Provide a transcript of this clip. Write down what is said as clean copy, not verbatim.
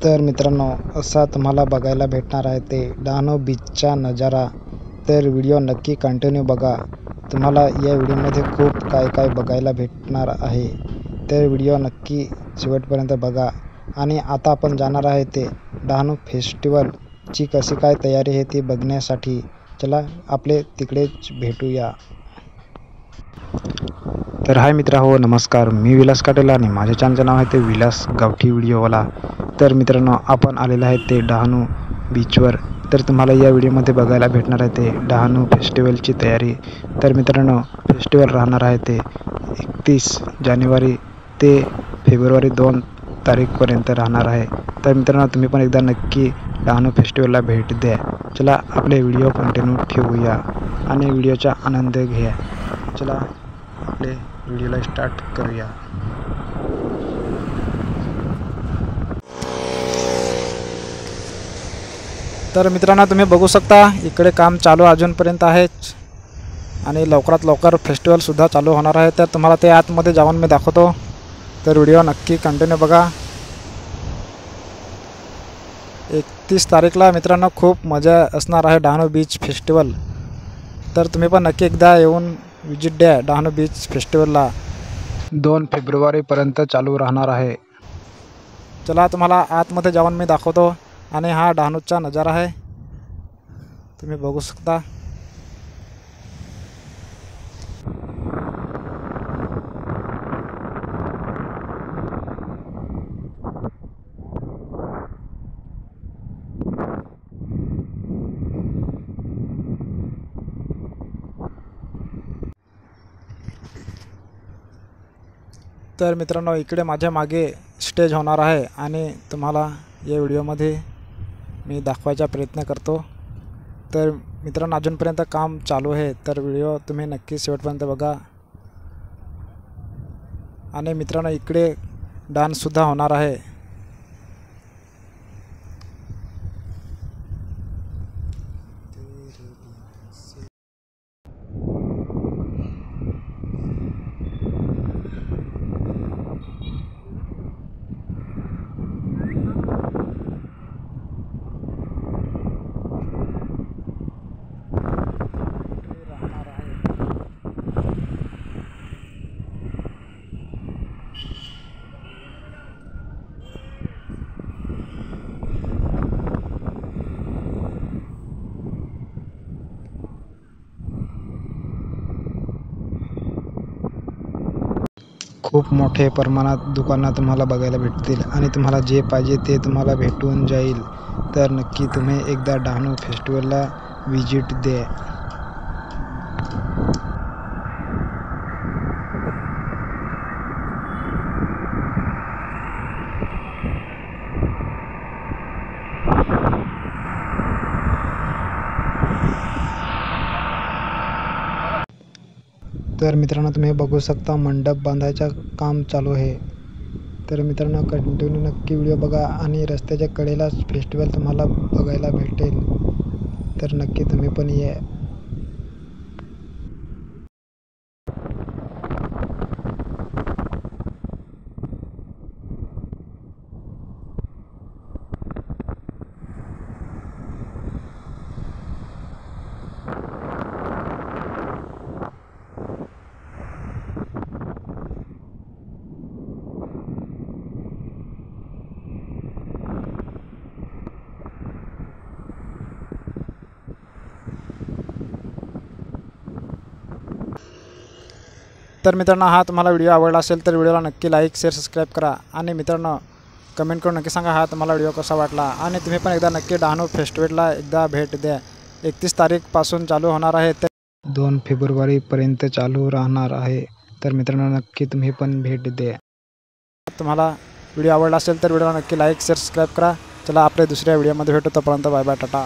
तर मित्रांनो, असा तुम्हाला बघायला भेटणार आहे ते डहाणू बीचचा नजारा। तर व्हिडिओ नक्की कंटिन्यू बघा, तुम्हाला या व्हिडिओमध्ये खूप काय बघायला भेटणार आहे। तर व्हिडिओ नक्की शेवटपर्यंत बघा। आणि आता आपण जाणार आहे ते डहाणू फेस्टिवलची कशी काय तयारी आहे ती बघण्यासाठी। चला आपले तिकडेच भेटूया। तर हाय मित्रांनो, नमस्कार, मी विलास काटेल आणि माझ्या चॅनलचं नाव आहे ते विलास गावठी व्हिडिओवाला। तर मित्रांनो, आपण आलेलं आहे ते डहाणू बीचवर। तर तुम्हाला या व्हिडिओमध्ये बघायला भेटणार आहे ते डहाणू फेस्टिवलची तयारी। तर मित्रांनो, फेस्टिवल राहणार आहे ते 31 जानेवारी ते फेब्रुवारी 2 तारीखपर्यंत राहणार आहे। तर मित्रांनो, तुम्ही पण एकदा नक्की डहाणू फेस्टिवलला भेट द्या। चला आपले व्हिडिओ कंटिन्यू ठेवूया आणि व्हिडिओचा आनंद घ्या। चला आपले व्हिडिओला स्टार्ट करूया। तर मित्रांनो, तुम्ही बघू शकता इकडे काम चालू अजूनपर्यंत आहेच आणि लवकरात लवकर फेस्टिवलसुद्धा चालू होणार आहे। तर तुम्हाला ते आतमध्ये जाऊन मी दाखवतो। तर व्हिडिओ नक्की कंटिन्यू बघा। 31 तारीखला मित्रांनो खूप मजा असणार आहे डहाणू बीच फेस्टिवल। तर तुम्ही पण नक्की एकदा येऊन विजिट द्या डहाणू बीच फेस्टिवलला। 2 फेब्रुवारीपर्यंत चालू राहणार आहे। चला तुम्हाला आतमध्ये जाऊन मी दाखवतो आणि हा डहाणूचा नजारा आहे, तुम्ही बघू शकता। तर मित्रांनो, इकडे माझ्या मागे स्टेज होणार आहे आणि तुम्हाला या व्हिडिओमध्ये मी दाखवायचा प्रयत्न करतो। तर मित्रांनो, अजूनपर्यंत काम चालू आहे, तर व्हिडिओ तुम्ही नक्की शेवटपर्यंत बघा। आणि मित्रांनो, इकडे डान्ससुद्धा होणार आहे। खूप मोठे प्रमाणात दुकानं तुम्हाला बघायला भेटतील आणि तुम्हाला जे पाहिजे ते तुम्हाला भेटून जाईल। तर नक्की तुम्ही एकदा डहाणू फेस्टिवलला विजिट द्या। तर मित्रांनो, तुम्ही बघू शकता मंडप बांधायचं काम चालू आहे। तर मित्रांनो, कंटिन्यू नक्की व्हिडिओ बघा आणि रस्त्याच्या कडेलाच फेस्टिवल तुम्हाला बघायला भेटेल। तर नक्की तुम्ही पण या। तर मित्रांनो, हा तुम्हाला व्हिडिओ आवडला असेल तर व्हिडिओला नक्की लाईक, शेअर, सबस्क्राईब करा। आणि मित्रांनो, कमेंट करून नक्की सांगा हा तुम्हाला व्हिडिओ कसा वाटला। आणि तुम्ही पण एकदा नक्की डहाणू फेस्टिवलला एकदा भेट द्या। 31 तारीखपासून चालू होणार आहे, तर 2 फेब्रुवारीपर्यंत चालू राहणार आहे। तर मित्रांनो, नक्की तुम्ही पण भेट द्या। तुम्हाला व्हिडिओ आवडला असेल तर व्हिडिओला नक्की लाईक, शेअर, सबस्क्राईब करा। चला आपल्या दुसऱ्या व्हिडिओमध्ये भेटू, तोपर्यंत बाय बाय, टाटा।